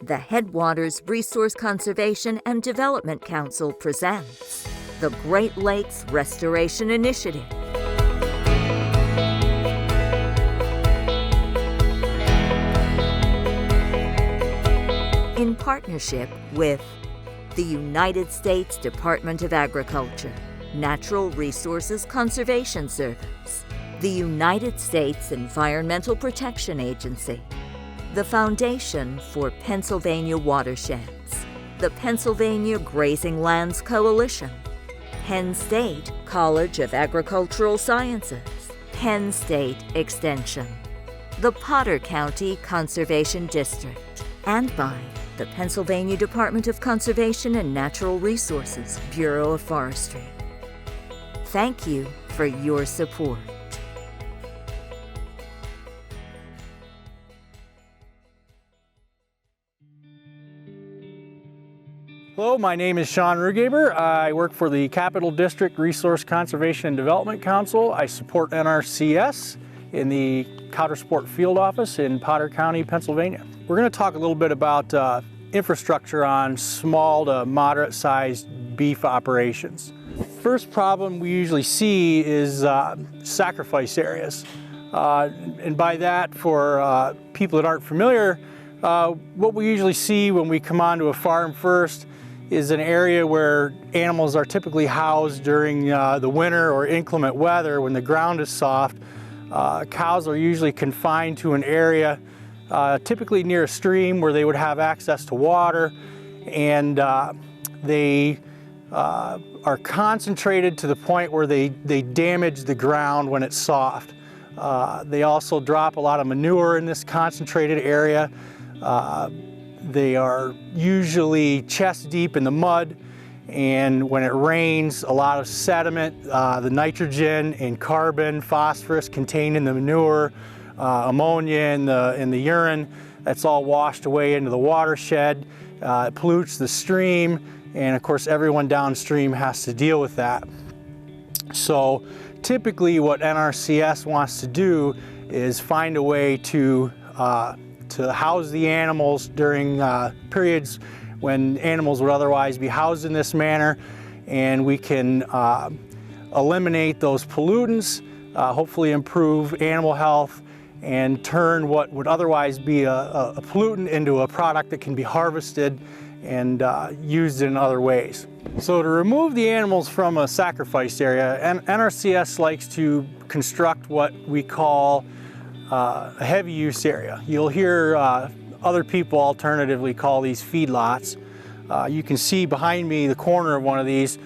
the Headwaters Resource Conservation and Development Council presents the Great Lakes Restoration Initiative. In partnership with the United States Department of Agriculture, Natural Resources Conservation Service, the United States Environmental Protection Agency, the Foundation for Pennsylvania Watersheds, the Pennsylvania Grazing Lands Coalition, Penn State College of Agricultural Sciences, Penn State Extension, the Potter County Conservation District, and by the Pennsylvania Department of Conservation and Natural Resources, Bureau of Forestry. Thank you for your support. Hello, my name is Sean Rukgaber. I work for the Capital District Resource Conservation and Development Council. I support NRCS in the Cotter Sport Field Office in Potter County, Pennsylvania. We're going to talk a little bit about infrastructure on small to moderate-sized beef operations. First problem we usually see is sacrifice areas. And by that, for people that aren't familiar, what we usually see when we come onto a farm first is an area where animals are typically housed during the winter or inclement weather when the ground is soft. Cows are usually confined to an area typically near a stream where they would have access to water, and they are concentrated to the point where they damage the ground when it's soft. They also drop a lot of manure in this concentrated area. They are usually chest deep in the mud, and when it rains, a lot of sediment, the nitrogen and carbon, phosphorus contained in the manure, ammonia in the urine, that's all washed away into the watershed. It pollutes the stream, and of course everyone downstream has to deal with that. So typically what NRCS wants to do is find a way to house the animals during periods when animals would otherwise be housed in this manner, and we can eliminate those pollutants, hopefully improve animal health, and turn what would otherwise be a pollutant into a product that can be harvested and used in other ways. So to remove the animals from a sacrifice area, NRCS likes to construct what we call a heavy use area. You'll hear other people alternatively call these feedlots. You can see behind me the corner of one of these,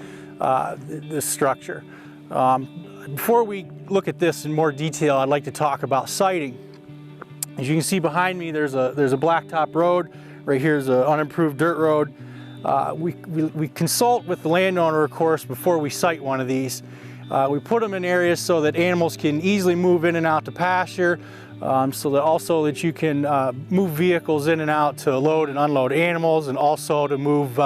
this structure. Before we look at this in more detail, I'd like to talk about siting. As you can see behind me, there's a blacktop road. Right here is an unimproved dirt road. We consult with the landowner, of course, before we site one of these. We put them in areas so that animals can easily move in and out to pasture, so that you can move vehicles in and out to load and unload animals, and also to move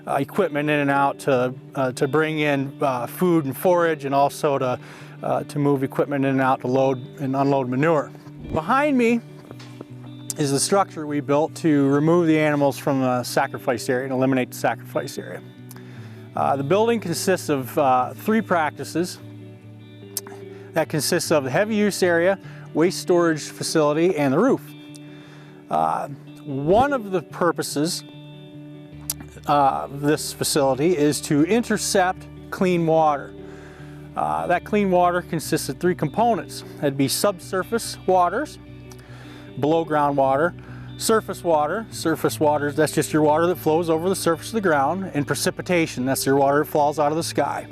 equipment in and out to bring in food and forage, and also to move equipment in and out to load and unload manure. Behind me is the structure we built to remove the animals from the sacrifice area and eliminate the sacrifice area. The building consists of three practices. That consists of the heavy use area, waste storage facility, and the roof. One of the purposes of this facility is to intercept clean water. That clean water consists of three components. That'd be subsurface waters, below ground water, surface water, that's just your water that flows over the surface of the ground, and precipitation, that's your water that falls out of the sky.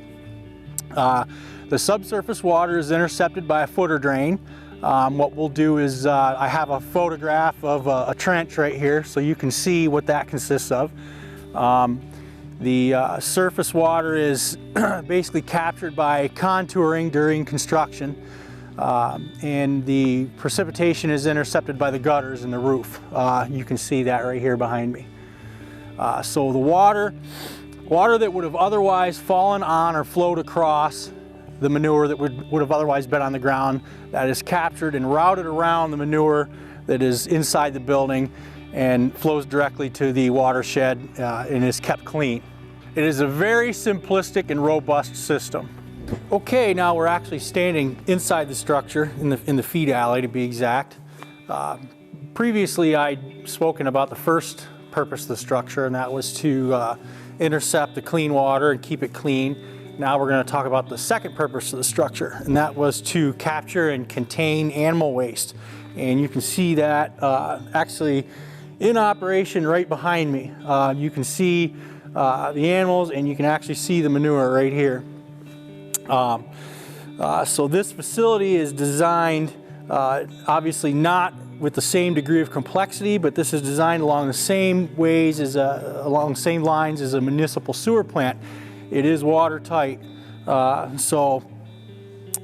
The subsurface water is intercepted by a footer drain. What we'll do is, I have a photograph of a trench right here so you can see what that consists of. The surface water is basically captured by contouring during construction. And the precipitation is intercepted by the gutters in the roof. You can see that right here behind me. So the water that would have otherwise fallen on or flowed across the manure that would have otherwise been on the ground, that is captured and routed around the manure that is inside the building, and flows directly to the watershed and is kept clean. It is a very simplistic and robust system. Okay, now we're actually standing inside the structure in the feed alley, to be exact. Previously I'd spoken about the first purpose of the structure, and that was to intercept the clean water and keep it clean. Now we're going to talk about the second purpose of the structure, and that was to capture and contain animal waste. And you can see that actually in operation right behind me. You can see the animals, and you can actually see the manure right here. So this facility is designed obviously not with the same degree of complexity, but this is designed along the same ways as along the same lines as a municipal sewer plant. It is watertight, so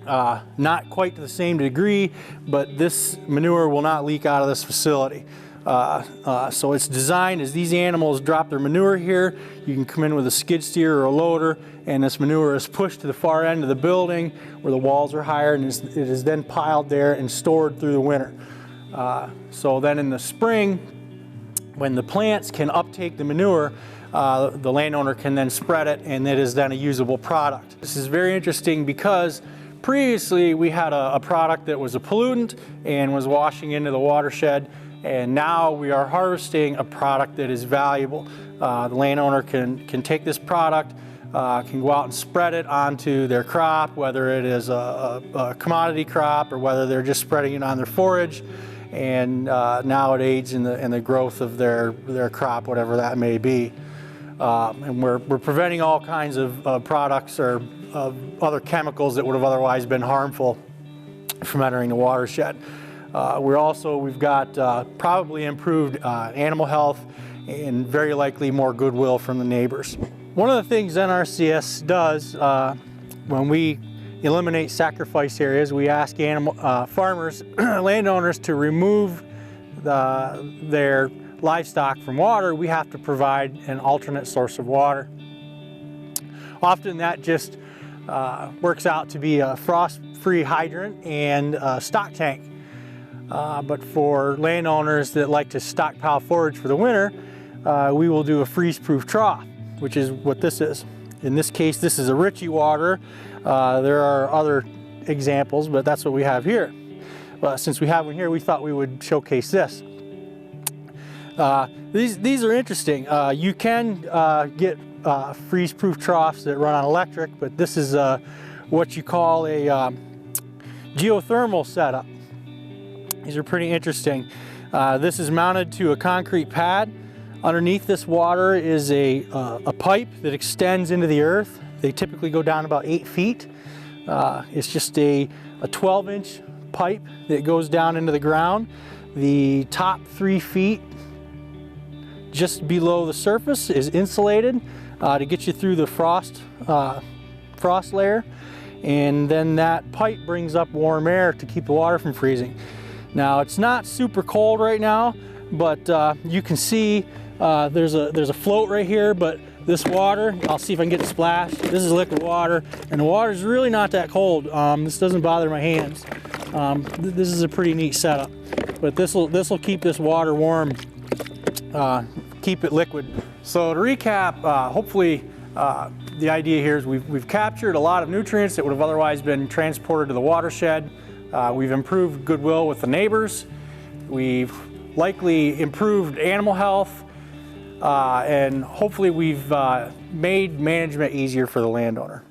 not quite to the same degree, but this manure will not leak out of this facility. So it's designed as these animals drop their manure here, you can come in with a skid steer or a loader, and this manure is pushed to the far end of the building where the walls are higher, and it is then piled there and stored through the winter. So then in the spring, when the plants can uptake the manure, the landowner can then spread it, and it is then a usable product. This is very interesting because previously we had a product that was a pollutant and was washing into the watershed, and now we are harvesting a product that is valuable. The landowner can take this product, can go out and spread it onto their crop, whether it is a commodity crop or whether they're just spreading it on their forage, and now it aids in the growth of their crop, whatever that may be. And we're preventing all kinds of products or other chemicals that would have otherwise been harmful from entering the watershed. We've got probably improved animal health and very likely more goodwill from the neighbors. One of the things NRCS does when we eliminate sacrifice areas, we ask farmers, landowners to remove their livestock from water. We have to provide an alternate source of water. Often that just works out to be a frost-free hydrant and a stock tank. But for landowners that like to stockpile forage for the winter, we will do a freeze-proof trough, which is what this is. In this case, this is a Ritchie water. There are other examples, but that's what we have here. Since we have one here, we thought we would showcase this. These are interesting. You can get freeze-proof troughs that run on electric, but this is what you call a geothermal setup. These are pretty interesting. This is mounted to a concrete pad. Underneath this water is a pipe that extends into the earth. They typically go down about 8 feet. It's just a 12-inch pipe that goes down into the ground. The top 3 feet just below the surface is insulated to get you through the frost layer, and then that pipe brings up warm air to keep the water from freezing. Now it's not super cold right now, but you can see there's a float right here, but this water, I'll see if I can get it splashed. This is liquid water, and the water is really not that cold. This doesn't bother my hands. This is a pretty neat setup, but this will keep this water warm, keep it liquid. So to recap, hopefully the idea here is we've captured a lot of nutrients that would have otherwise been transported to the watershed. We've improved goodwill with the neighbors. We've likely improved animal health, and hopefully we've made management easier for the landowner.